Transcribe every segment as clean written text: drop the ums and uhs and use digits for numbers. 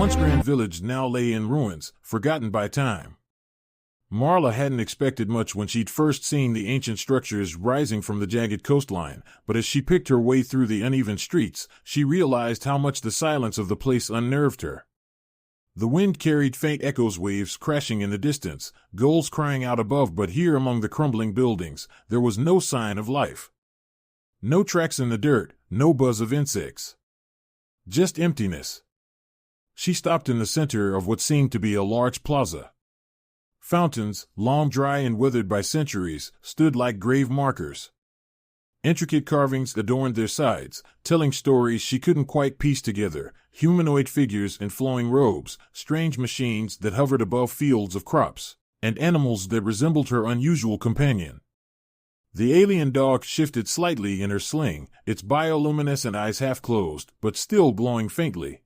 once grand village now lay in ruins, forgotten by time. Marla hadn't expected much when she'd first seen the ancient structures rising from the jagged coastline, but as she picked her way through the uneven streets, she realized how much the silence of the place unnerved her. The wind carried faint echoes, waves crashing in the distance, gulls crying out above, but here among the crumbling buildings, there was no sign of life. No tracks in the dirt, no buzz of insects. Just emptiness. She stopped in the center of what seemed to be a large plaza. Fountains, long dry and weathered by centuries, stood like grave markers. Intricate carvings adorned their sides, telling stories she couldn't quite piece together, humanoid figures in flowing robes, strange machines that hovered above fields of crops, and animals that resembled her unusual companion. The alien dog shifted slightly in her sling, its bioluminescent eyes half closed, but still glowing faintly.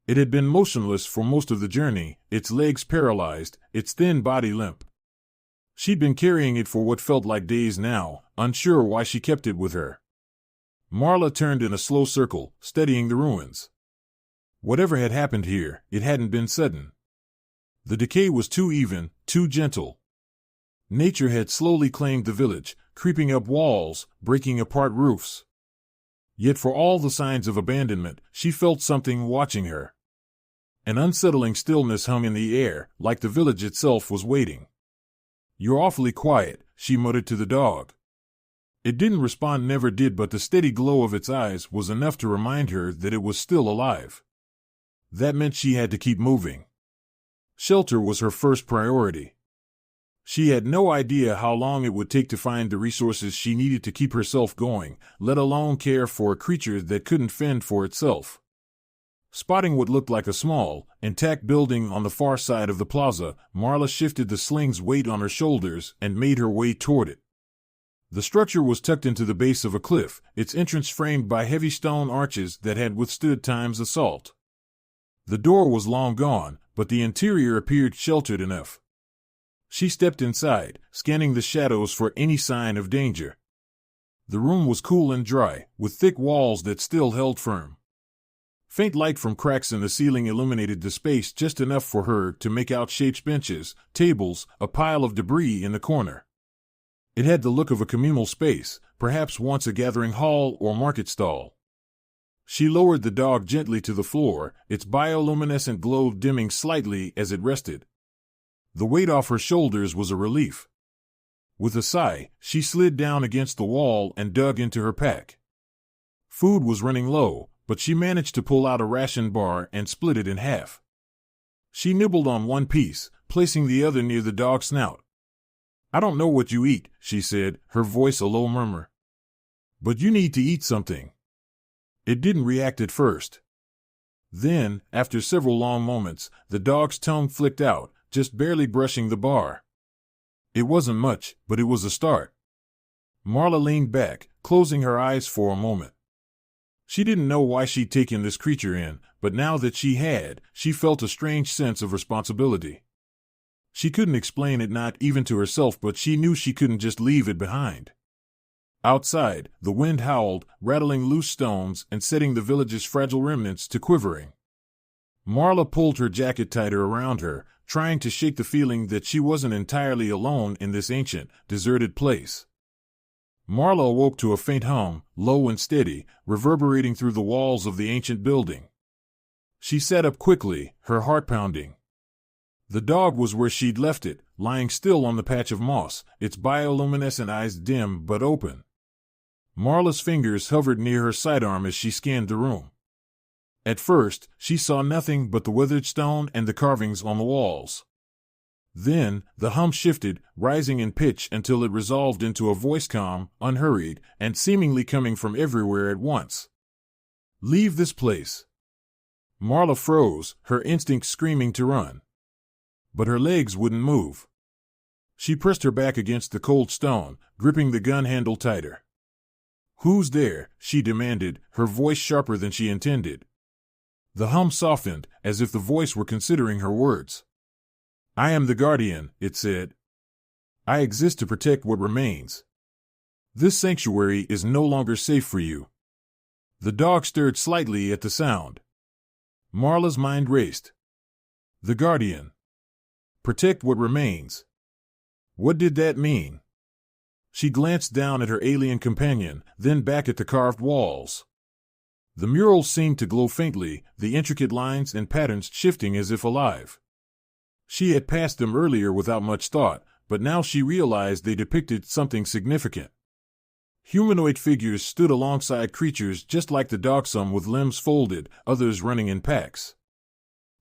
It had been motionless for most of the journey, its legs paralyzed, its thin body limp. She'd been carrying it for what felt like days now, unsure why she kept it with her. Marla turned in a slow circle, studying the ruins. Whatever had happened here, it hadn't been sudden. The decay was too even, too gentle. Nature had slowly claimed the village, creeping up walls, breaking apart roofs. Yet for all the signs of abandonment, she felt something watching her. An unsettling stillness hung in the air, like the village itself was waiting. "You're awfully quiet," she muttered to the dog. It didn't respond, never did, but the steady glow of its eyes was enough to remind her that it was still alive. That meant she had to keep moving. Shelter was her first priority. She had no idea how long it would take to find the resources she needed to keep herself going, let alone care for a creature that couldn't fend for itself. Spotting what looked like a small, intact building on the far side of the plaza, Marla shifted the sling's weight on her shoulders and made her way toward it. The structure was tucked into the base of a cliff, its entrance framed by heavy stone arches that had withstood time's assault. The door was long gone, but the interior appeared sheltered enough. She stepped inside, scanning the shadows for any sign of danger. The room was cool and dry, with thick walls that still held firm. Faint light from cracks in the ceiling illuminated the space just enough for her to make out shapes, benches, tables, a pile of debris in the corner. It had the look of a communal space, perhaps once a gathering hall or market stall. She lowered the dog gently to the floor, its bioluminescent glow dimming slightly as it rested. The weight off her shoulders was a relief. With a sigh, she slid down against the wall and dug into her pack. Food was running low, but she managed to pull out a ration bar and split it in half. She nibbled on one piece, placing the other near the dog's snout. "I don't know what you eat," she said, her voice a low murmur. "But you need to eat something." It didn't react at first. Then, after several long moments, the dog's tongue flicked out, just barely brushing the bar. It wasn't much, but it was a start. Marla leaned back, closing her eyes for a moment. She didn't know why she'd taken this creature in, but now that she had, she felt a strange sense of responsibility. She couldn't explain it, not even to herself, but she knew she couldn't just leave it behind. Outside, the wind howled, rattling loose stones and setting the village's fragile remnants to quivering. Marla pulled her jacket tighter around her, trying to shake the feeling that she wasn't entirely alone in this ancient, deserted place. Marla awoke to a faint hum, low and steady, reverberating through the walls of the ancient building. She sat up quickly, her heart pounding. The dog was where she'd left it, lying still on the patch of moss, its bioluminescent eyes dim but open. Marla's fingers hovered near her sidearm as she scanned the room. At first, she saw nothing but the weathered stone and the carvings on the walls. Then, the hum shifted, rising in pitch until it resolved into a voice calm, unhurried, and seemingly coming from everywhere at once. "Leave this place." Marla froze, her instinct screaming to run. But her legs wouldn't move. She pressed her back against the cold stone, gripping the gun handle tighter. "Who's there?" she demanded, her voice sharper than she intended. The hum softened, as if the voice were considering her words. "I am the Guardian," it said. "I exist to protect what remains. This sanctuary is no longer safe for you." The dog stirred slightly at the sound. Marla's mind raced. The Guardian. Protect what remains. What did that mean? She glanced down at her alien companion, then back at the carved walls. The murals seemed to glow faintly, the intricate lines and patterns shifting as if alive. She had passed them earlier without much thought, but now she realized they depicted something significant. Humanoid figures stood alongside creatures just like the dog, some with limbs folded, others running in packs.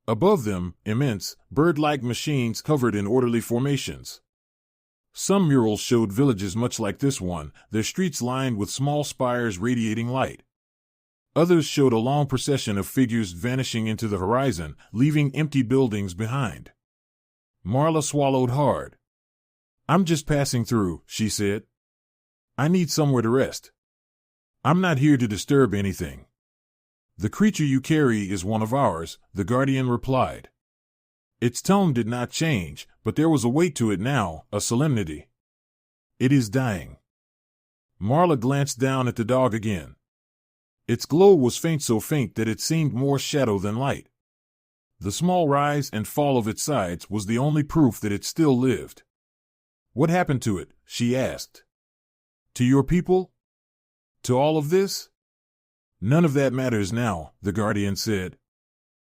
Above them, immense, bird-like machines hovered in orderly formations. Some murals showed villages much like this one, their streets lined with small spires radiating light. Others showed a long procession of figures vanishing into the horizon, leaving empty buildings behind. Marla swallowed hard. I'm just passing through, she said. I need somewhere to rest. I'm not here to disturb anything. The creature you carry is one of ours, the Guardian replied. Its tone did not change, but there was a weight to it now, a solemnity. It is dying. Marla glanced down at the dog again. Its glow was faint, so faint that it seemed more shadow than light. The small rise and fall of its sides was the only proof that it still lived. What happened to it? She asked. To your people? To all of this? None of that matters now, the Guardian said.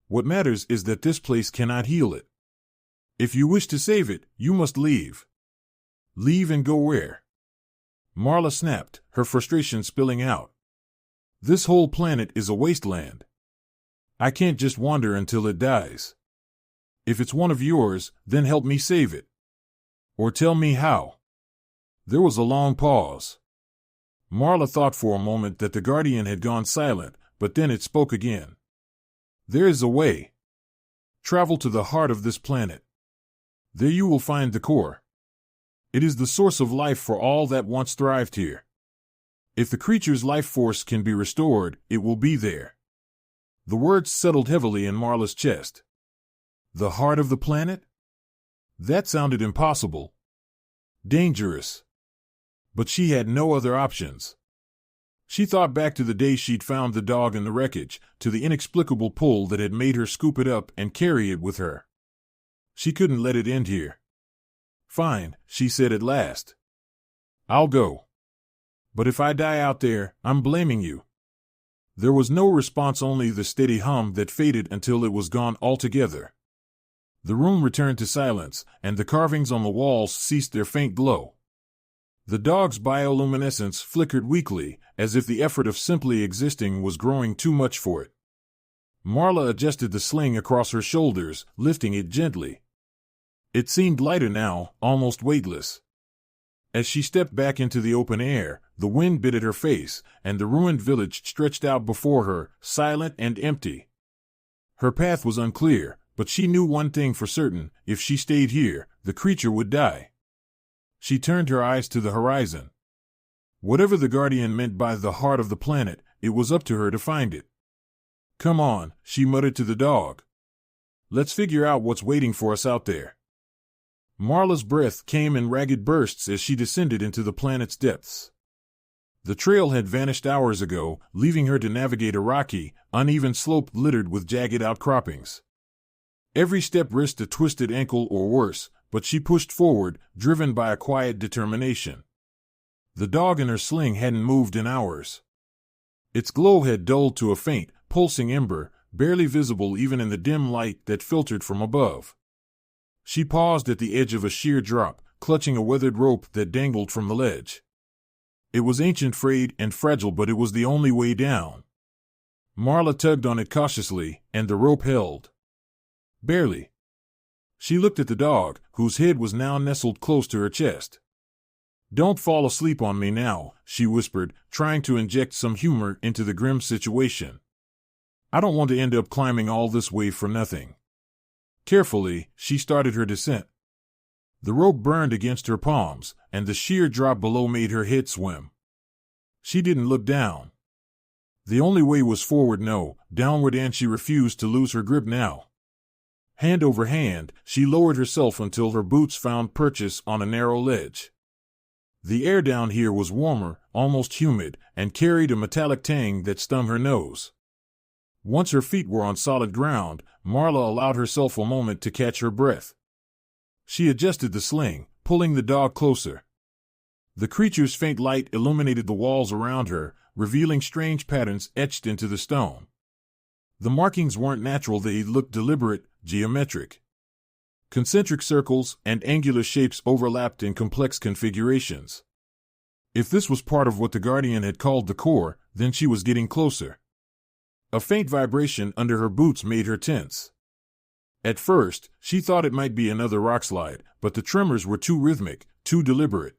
What matters is that this place cannot heal it. If you wish to save it, you must leave. Leave and go where? Marla snapped, her frustration spilling out. This whole planet is a wasteland. I can't just wander until it dies. If it's one of yours, then help me save it. Or tell me how. There was a long pause. Marla thought for a moment that the Guardian had gone silent, but then it spoke again. There is a way. Travel to the heart of this planet. There you will find the core. It is the source of life for all that once thrived here. If the creature's life force can be restored, it will be there. The words settled heavily in Marla's chest. The heart of the planet? That sounded impossible. Dangerous. But she had no other options. She thought back to the day she'd found the dog in the wreckage, to the inexplicable pull that had made her scoop it up and carry it with her. She couldn't let it end here. Fine, she said at last. I'll go. But if I die out there, I'm blaming you. There was no response, only the steady hum that faded until it was gone altogether. The room returned to silence, and the carvings on the walls ceased their faint glow. The dog's bioluminescence flickered weakly, as if the effort of simply existing was growing too much for it. Marla adjusted the sling across her shoulders, lifting it gently. It seemed lighter now, almost weightless. As she stepped back into the open air, the wind bit at her face, and the ruined village stretched out before her, silent and empty. Her path was unclear, but she knew one thing for certain: if she stayed here, the creature would die. She turned her eyes to the horizon. Whatever the Guardian meant by the heart of the planet, it was up to her to find it. Come on, she muttered to the dog. Let's figure out what's waiting for us out there. Marla's breath came in ragged bursts as she descended into the planet's depths. The trail had vanished hours ago, leaving her to navigate a rocky, uneven slope littered with jagged outcroppings. Every step risked a twisted ankle or worse, but she pushed forward, driven by a quiet determination. The dog in her sling hadn't moved in hours. Its glow had dulled to a faint, pulsing ember, barely visible even in the dim light that filtered from above. She paused at the edge of a sheer drop, clutching a weathered rope that dangled from the ledge. It was ancient, frayed, and fragile, but it was the only way down. Marla tugged on it cautiously, and the rope held. Barely. She looked at the dog, whose head was now nestled close to her chest. Don't fall asleep on me now, she whispered, trying to inject some humor into the grim situation. I don't want to end up climbing all this way for nothing. Carefully, she started her descent. The rope burned against her palms, and the sheer drop below made her head swim. She didn't look down. The only way was forward, no, downward, and she refused to lose her grip now. Hand over hand, she lowered herself until her boots found purchase on a narrow ledge. The air down here was warmer, almost humid, and carried a metallic tang that stung her nose. Once her feet were on solid ground, Marla allowed herself a moment to catch her breath. She adjusted the sling, pulling the dog closer. The creature's faint light illuminated the walls around her, revealing strange patterns etched into the stone. The markings weren't natural, they looked deliberate, geometric. Concentric circles and angular shapes overlapped in complex configurations. If this was part of what the Guardian had called the core, then she was getting closer. A faint vibration under her boots made her tense. At first, she thought it might be another rockslide, but the tremors were too rhythmic, too deliberate.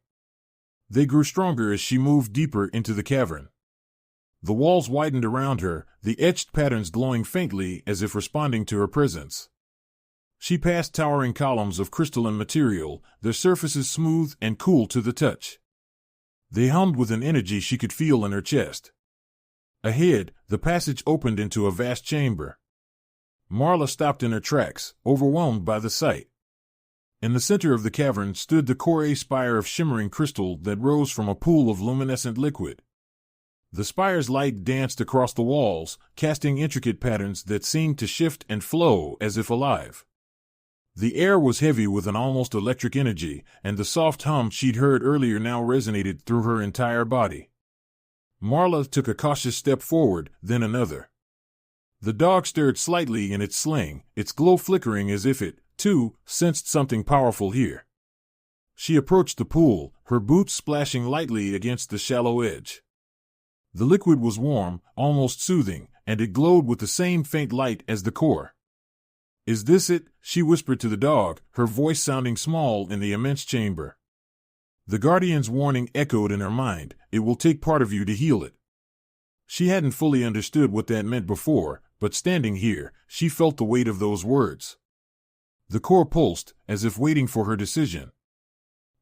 They grew stronger as she moved deeper into the cavern. The walls widened around her, the etched patterns glowing faintly as if responding to her presence. She passed towering columns of crystalline material, their surfaces smooth and cool to the touch. They hummed with an energy she could feel in her chest. Ahead, the passage opened into a vast chamber. Marla stopped in her tracks, overwhelmed by the sight. In the center of the cavern stood the core, a spire of shimmering crystal that rose from a pool of luminescent liquid. The spire's light danced across the walls, casting intricate patterns that seemed to shift and flow as if alive. The air was heavy with an almost electric energy, and the soft hum she'd heard earlier now resonated through her entire body. Marla took a cautious step forward, then another. The dog stirred slightly in its sling, its glow flickering as if it, too, sensed something powerful here. She approached the pool, her boots splashing lightly against the shallow edge. The liquid was warm, almost soothing, and it glowed with the same faint light as the core. "Is this it?" she whispered to the dog, her voice sounding small in the immense chamber. The Guardian's warning echoed in her mind, "It will take part of you to heal it." She hadn't fully understood what that meant before, but standing here, she felt the weight of those words. The core pulsed, as if waiting for her decision.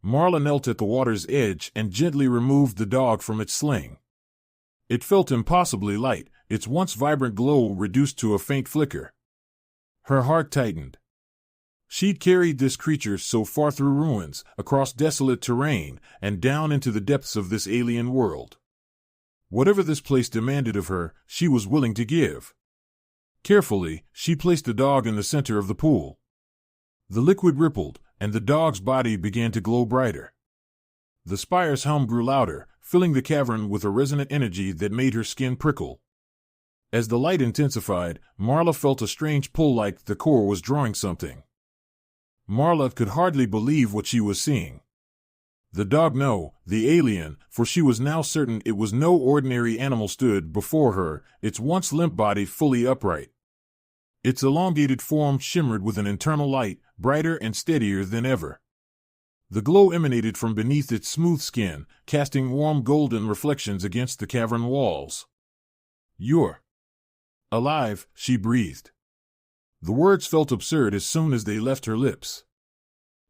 Marla knelt at the water's edge and gently removed the dog from its sling. It felt impossibly light, its once vibrant glow reduced to a faint flicker. Her heart tightened. She'd carried this creature so far through ruins, across desolate terrain, and down into the depths of this alien world. Whatever this place demanded of her, she was willing to give. Carefully, she placed the dog in the center of the pool. The liquid rippled, and the dog's body began to glow brighter. The spire's hum grew louder, filling the cavern with a resonant energy that made her skin prickle. As the light intensified, Marla felt a strange pull, like the core was drawing something. Marla could hardly believe what she was seeing. The dog, no, the alien, for she was now certain it was no ordinary animal, stood before her, its once limp body fully upright. Its elongated form shimmered with an internal light, brighter and steadier than ever. The glow emanated from beneath its smooth skin, casting warm golden reflections against the cavern walls. "You're alive," she breathed. The words felt absurd as soon as they left her lips.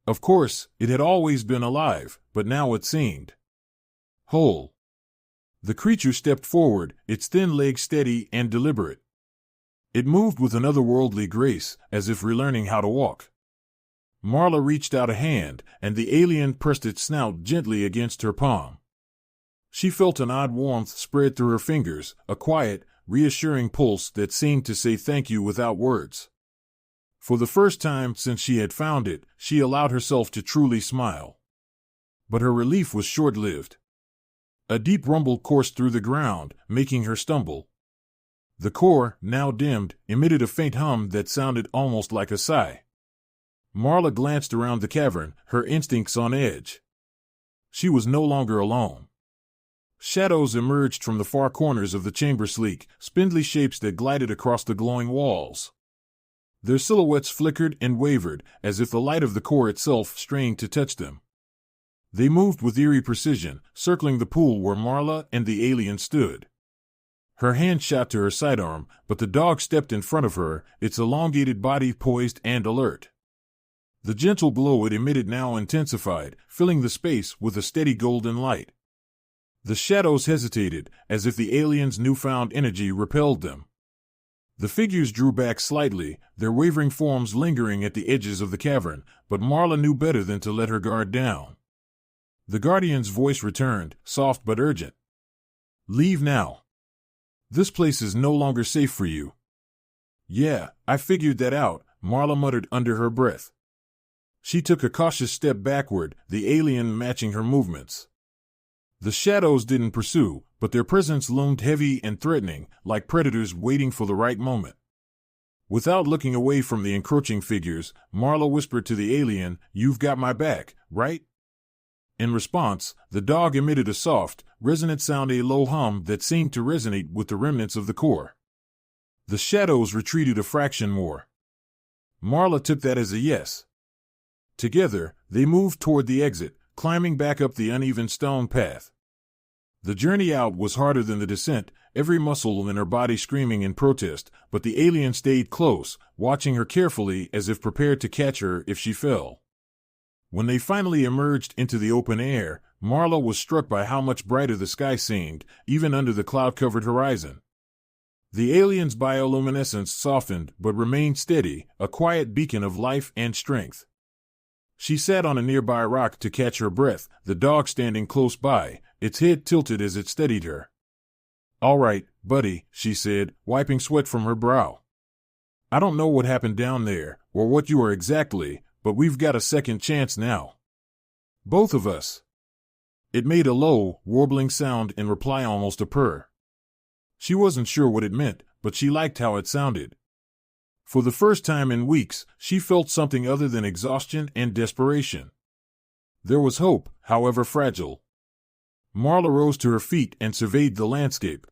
Of course, it had always been alive, but now it seemed whole. The creature stepped forward, its thin legs steady and deliberate. It moved with an otherworldly grace, as if relearning how to walk. Marla reached out a hand, and the alien pressed its snout gently against her palm. She felt an odd warmth spread through her fingers, a quiet, reassuring pulse that seemed to say thank you without words. For the first time since she had found it, she allowed herself to truly smile. But her relief was short-lived. A deep rumble coursed through the ground, making her stumble. The core, now dimmed, emitted a faint hum that sounded almost like a sigh. Marla glanced around the cavern, her instincts on edge. She was no longer alone. Shadows emerged from the far corners of the chamber, sleek, spindly shapes that glided across the glowing walls. Their silhouettes flickered and wavered, as if the light of the core itself strained to touch them. They moved with eerie precision, circling the pool where Marla and the alien stood. Her hand shot to her sidearm, but the dog stepped in front of her, its elongated body poised and alert. The gentle glow it emitted now intensified, filling the space with a steady golden light. The shadows hesitated, as if the alien's newfound energy repelled them. The figures drew back slightly, their wavering forms lingering at the edges of the cavern, but Marla knew better than to let her guard down. The Guardian's voice returned, soft but urgent. "Leave now. This place is no longer safe for you." Yeah, I figured that out, Marla muttered under her breath. She took a cautious step backward, the alien matching her movements. The shadows didn't pursue, but their presence loomed heavy and threatening, like predators waiting for the right moment. Without looking away from the encroaching figures, Marla whispered to the alien, "You've got my back, right?" In response, the dog emitted a soft, resonant sound, a low hum that seemed to resonate with the remnants of the core. The shadows retreated a fraction more. Marla took that as a yes. Together, they moved toward the exit, climbing back up the uneven stone path. The journey out was harder than the descent, every muscle in her body screaming in protest, but the alien stayed close, watching her carefully as if prepared to catch her if she fell. When they finally emerged into the open air, Marla was struck by how much brighter the sky seemed, even under the cloud-covered horizon. The alien's bioluminescence softened but remained steady, a quiet beacon of life and strength. She sat on a nearby rock to catch her breath, the dog standing close by, its head tilted as it steadied her. "All right, buddy," she said, wiping sweat from her brow. "I don't know what happened down there, or what you are exactly, but we've got a second chance now. Both of us." It made a low, warbling sound in reply, almost a purr. She wasn't sure what it meant, but she liked how it sounded. For the first time in weeks, she felt something other than exhaustion and desperation. There was hope, however fragile. Marla rose to her feet and surveyed the landscape.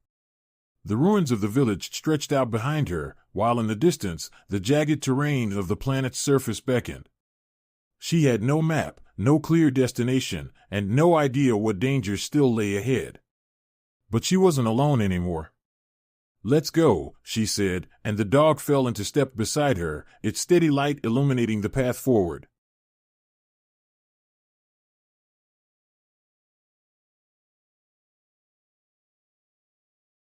The ruins of the village stretched out behind her, while in the distance, the jagged terrain of the planet's surface beckoned. She had no map, no clear destination, and no idea what dangers still lay ahead. But she wasn't alone anymore. "Let's go," she said, and the dog fell into step beside her, its steady light illuminating the path forward.